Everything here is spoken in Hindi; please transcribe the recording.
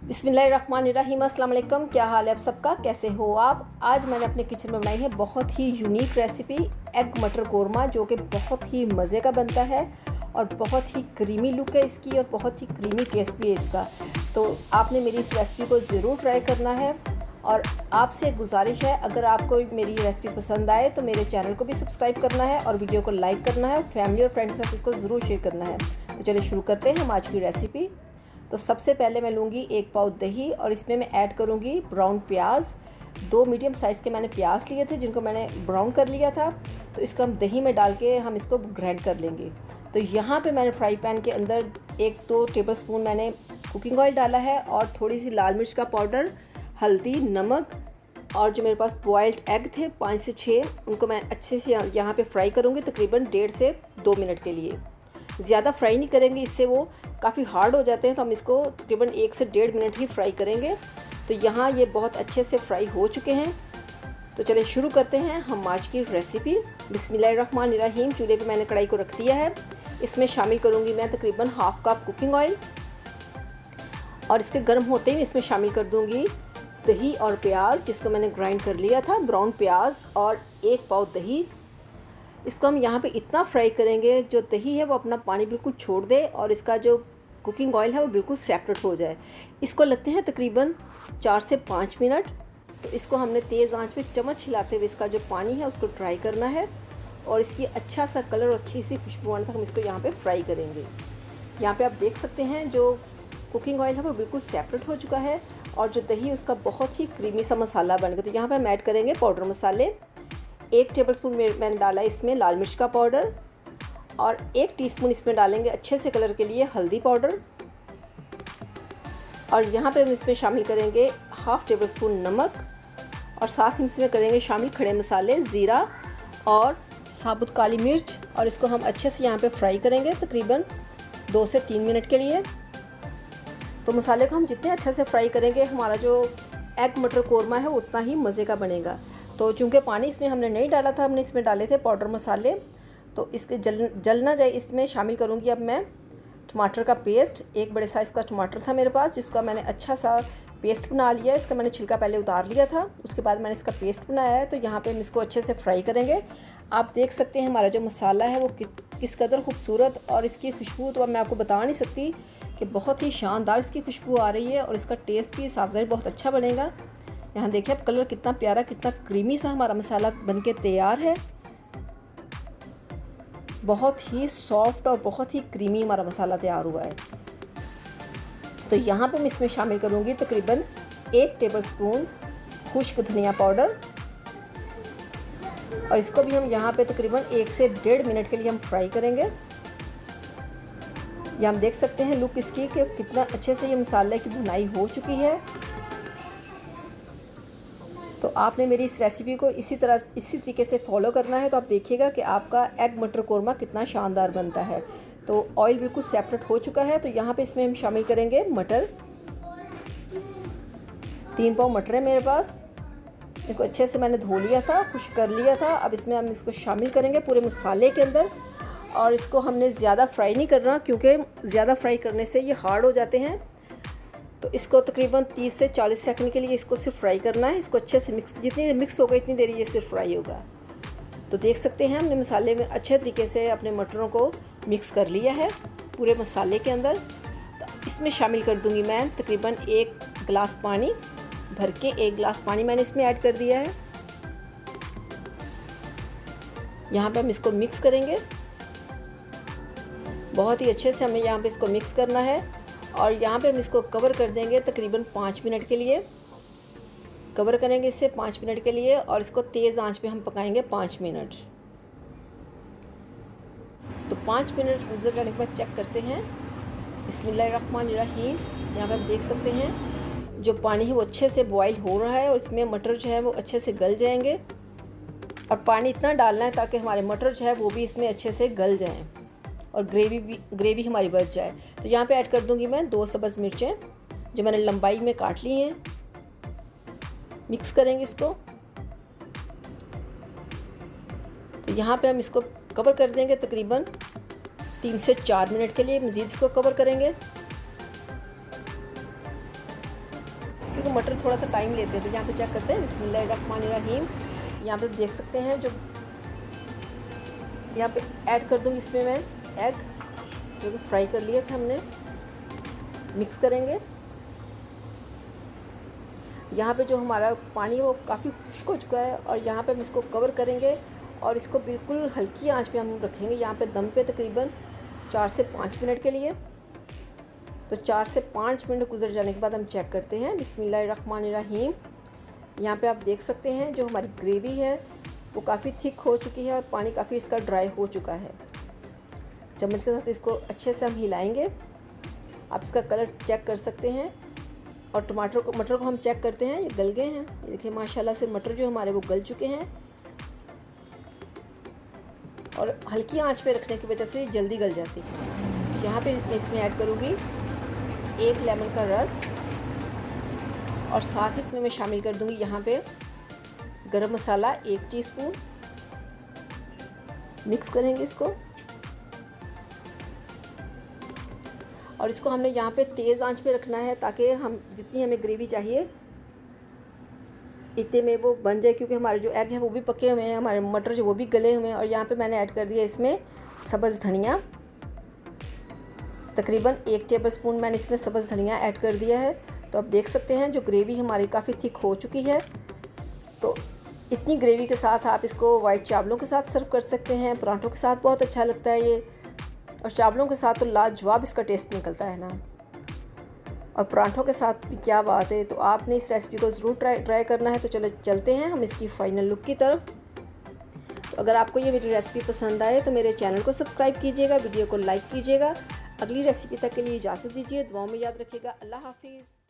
बिस्मिल्लाहिर्रहमानिर्रहीम। अस्सलाम वालेकुम। क्या हाल है आप सबका, कैसे हो आप। आज मैंने अपने किचन में बनाई है बहुत ही यूनिक रेसिपी एग मटर कोरमा, जो कि बहुत ही मज़े का बनता है और बहुत ही क्रीमी लुक है इसकी और बहुत ही क्रीमी टेस्ट भी है इसका। तो आपने मेरी इस रेसिपी को ज़रूर ट्राई करना है और आपसे एक गुजारिश है, अगर आपको मेरी रेसिपी पसंद आए तो मेरे चैनल को भी सब्सक्राइब करना है और वीडियो को लाइक करना है और फैमिली और फ्रेंड्स के साथ इसको ज़रूर शेयर करना है। तो चलिए शुरू करते हैं हम आज की रेसिपी। तो सबसे पहले मैं लूँगी 1 पाव दही और इसमें मैं ऐड करूँगी ब्राउन प्याज। 2 मीडियम साइज़ के मैंने प्याज लिए थे जिनको मैंने ब्राउन कर लिया था। तो इसको हम दही में डाल के हम इसको ग्राइंड कर लेंगे। तो यहाँ पे मैंने फ्राई पैन के अंदर 1-2 टेबलस्पून मैंने कुकिंग ऑयल डाला है और थोड़ी सी लाल मिर्च का पाउडर, हल्दी, नमक और जो मेरे पास बॉइल्ड एग थे 5 से 6, उनको मैं अच्छे से यहाँ पे फ्राई करूँगी तकरीबन 1.5 से 2 मिनट के लिए। ज़्यादा फ्राई नहीं करेंगे, इससे वो काफ़ी हार्ड हो जाते हैं, तो हम इसको तकरीबन 1 से 1.5 मिनट ही फ्राई करेंगे। तो यहाँ ये बहुत अच्छे से फ्राई हो चुके हैं। तो चलिए शुरू करते हैं हम आज की रेसिपी। बिस्मिल्लाहिर्रहमानिर्रहीम। चूल्हे पे मैंने कढ़ाई को रख दिया है। इसमें शामिल करूँगी मैं तकरीबन हाफ़ कप कुकिंग ऑयल और इसके गर्म होते ही इसमें शामिल कर दूँगी दही और प्याज, जिसको मैंने ग्राइंड कर लिया था, ब्राउन प्याज और 1 पाव दही। इसको हम यहाँ पे इतना फ्राई करेंगे जो दही है वो अपना पानी बिल्कुल छोड़ दे और इसका जो कुकिंग ऑयल है वो बिल्कुल सेपरेट हो जाए। इसको लगते हैं तकरीबन 4 से 5 मिनट। तो इसको हमने तेज़ आंच पे चम्मच हिलाते हुए इसका जो पानी है उसको ट्राई करना है और इसकी अच्छा सा कलर और अच्छी सी खुशबू आने तक हम इसको यहाँ पे फ्राई करेंगे। यहाँ पे आप देख सकते हैं जो कुकिंग ऑयल है वो बिल्कुल सेपरेट हो चुका है और जो दही उसका बहुत ही क्रीमी सा मसाला बन गया। तो यहाँ पर हम ऐड करेंगे पाउडर मसाले। 1 टेबलस्पून मैंने डाला इसमें लाल मिर्च का पाउडर और 1 टीस्पून इसमें डालेंगे अच्छे से कलर के लिए हल्दी पाउडर। और यहाँ पे हम इसमें शामिल करेंगे हाफ़ टेबलस्पून नमक और साथ ही इसमें करेंगे शामिल खड़े मसाले, ज़ीरा और साबुत काली मिर्च। और इसको हम अच्छे से यहाँ पे फ्राई करेंगे तकरीबन 2 से 3 मिनट के लिए। तो मसाले को हम जितने अच्छे से फ्राई करेंगे हमारा जो एग मटर कोरमा है वो उतना ही मज़े का बनेगा। तो चूँकि पानी इसमें हमने नहीं डाला था, हमने इसमें डाले थे पाउडर मसाले, तो इसके जल ना जाए इसमें शामिल करूँगी अब मैं टमाटर का पेस्ट। 1 बड़े साइज़ का टमाटर था मेरे पास, जिसका मैंने अच्छा सा पेस्ट बना लिया। इसका मैंने छिलका पहले उतार लिया था, उसके बाद मैंने इसका पेस्ट बनाया है। तो यहाँ पे हम इसको अच्छे से फ्राई करेंगे। आप देख सकते हैं हमारा जो मसाला है वो किस कदर खूबसूरत और इसकी खुशबू तो अब मैं आपको बता नहीं सकती कि बहुत ही शानदार इसकी खुशबू आ रही है और इसका टेस्ट भी साफ ज़ाहिर बहुत अच्छा बनेगा। यहाँ देखिए अब कलर कितना प्यारा, कितना क्रीमी सा हमारा मसाला बनके तैयार है। बहुत ही सॉफ्ट और बहुत ही क्रीमी हमारा मसाला तैयार हुआ है। तो यहाँ पे मैं इसमें शामिल करूँगी तकरीबन 1 टेबलस्पून खुश्क धनिया पाउडर और इसको भी हम यहाँ पे तकरीबन 1 से 1.5 मिनट के लिए हम फ्राई करेंगे। ये हम देख सकते हैं लुक इसकी कि कितना अच्छे से ये मसाले की भुनाई हो चुकी है। तो आपने मेरी इस रेसिपी को इसी तरीके से फॉलो करना है, तो आप देखिएगा कि आपका एग मटर कोरमा कितना शानदार बनता है। तो ऑयल बिल्कुल सेपरेट हो चुका है। तो यहाँ पे इसमें हम शामिल करेंगे मटर। 3 पाव मटर है मेरे पास, इनको अच्छे से मैंने धो लिया था, खुश्क कर लिया था। अब इसमें हम इसको शामिल करेंगे पूरे मसाले के अंदर और इसको हमने ज़्यादा फ्राई नहीं करना, क्योंकि ज़्यादा फ्राई करने से ये हार्ड हो जाते हैं। तो इसको तकरीबन 30 से 40 सेकंड के लिए इसको सिर्फ फ्राई करना है। इसको अच्छे से जितनी मिक्स होगा इतनी देर ये सिर्फ फ्राई होगा। तो देख सकते हैं हमने मसाले में अच्छे तरीके से अपने मटरों को मिक्स कर लिया है पूरे मसाले के अंदर। तो इसमें शामिल कर दूंगी मैं तकरीबन 1 गिलास पानी भर के, 1 गिलास पानी मैंने इसमें ऐड कर दिया है। यहाँ पे हम इसको मिक्स करेंगे बहुत ही अच्छे से, हमें यहाँ पे इसको मिक्स करना है और यहाँ पे हम इसको कवर कर देंगे तकरीबन 5 मिनट के लिए। कवर करेंगे इससे 5 मिनट के लिए और इसको तेज़ आंच पे हम पकाएंगे 5 मिनट। तो 5 मिनट गुजर जाने के बाद चेक करते हैं। बिस्मिल्लाहिर्रहमानिर्रहीम। यहाँ पे आप देख सकते हैं जो पानी है वो अच्छे से बॉयल हो रहा है और इसमें मटर जो है वो अच्छे से गल जाएंगे। और पानी इतना डालना है ताकि हमारे मटर जो है वो भी इसमें अच्छे से गल जाएँ और ग्रेवी हमारी बच जाए। तो यहाँ पे ऐड कर दूँगी मैं 2 सब्ज़ मिर्चें जो मैंने लंबाई में काट ली हैं। मिक्स करेंगे इसको। तो यहाँ पे हम इसको कवर कर देंगे तकरीबन 3 से 4 मिनट के लिए, मज़ीद इसको कवर करेंगे। क्योंकि मटर थोड़ा सा टाइम लेते हैं। तो यहाँ पे चेक करते हैं, बिस्मिल्लाहिर्रहमानिर्रहीम। यहाँ पे देख सकते हैं, जो यहाँ पे ऐड कर दूँगी इसमें मैं एग जो कि फ्राई कर लिए थे हमने। मिक्स करेंगे। यहाँ पे जो हमारा पानी है वो काफ़ी खुश्क हो चुका है और यहाँ पे हम इसको कवर करेंगे और इसको बिल्कुल हल्की आंच पे हम रखेंगे यहाँ पे दम पे तकरीबन 4 से 5 मिनट के लिए। तो 4 से 5 मिनट गुजर जाने के बाद हम चेक करते हैं। बिस्मिल्लाहिर्रहमानिर्रहीम। यहाँ पे आप देख सकते हैं जो हमारी ग्रेवी है वो काफ़ी थिक हो चुकी है और पानी काफ़ी इसका ड्राई हो चुका है। चम्मच के साथ इसको अच्छे से हम हिलाएंगे। आप इसका कलर चेक कर सकते हैं। और मटर को हम चेक करते हैं, ये गल गए हैं। ये देखिए माशाल्लाह से मटर जो हमारे वो गल चुके हैं और हल्की आंच पे रखने की वजह से जल्दी गल जाती है। यहाँ पे इसमें ऐड करूँगी 1 लेमन का रस और साथ इसमें मैं शामिल कर दूँगी यहाँ पे गरम मसाला 1 टीस्पून। मिक्स करेंगे इसको और इसको हमने यहाँ पे तेज़ आंच पे रखना है ताकि हम जितनी हमें ग्रेवी चाहिए इतने में वो बन जाए, क्योंकि हमारे जो एग है वो भी पके हुए हैं, हमारे मटर जो वो भी गले हुए हैं। और यहाँ पे मैंने ऐड कर दिया इसमें सब्ज़ धनिया, तकरीबन 1 टेबलस्पून मैंने इसमें सब्ज़ धनिया ऐड कर दिया है। तो आप देख सकते हैं जो ग्रेवी हमारी काफ़ी थिक हो चुकी है। तो इतनी ग्रेवी के साथ आप इसको वाइट चावलों के साथ सर्व कर सकते हैं, पराठों के साथ बहुत अच्छा लगता है ये, और चावलों के साथ तो लाजवाब इसका टेस्ट निकलता है ना, और पराठों के साथ भी क्या बात है। तो आपने इस रेसिपी को ज़रूर ट्राई करना है। तो चलो चलते हैं हम इसकी फ़ाइनल लुक की तरफ। तो अगर आपको ये मेरी रेसिपी पसंद आए तो मेरे चैनल को सब्सक्राइब कीजिएगा, वीडियो को लाइक कीजिएगा। अगली रेसिपी तक के लिए इजाज़त दीजिए, दुआ में याद रखिएगा। अल्लाह हाफिज़।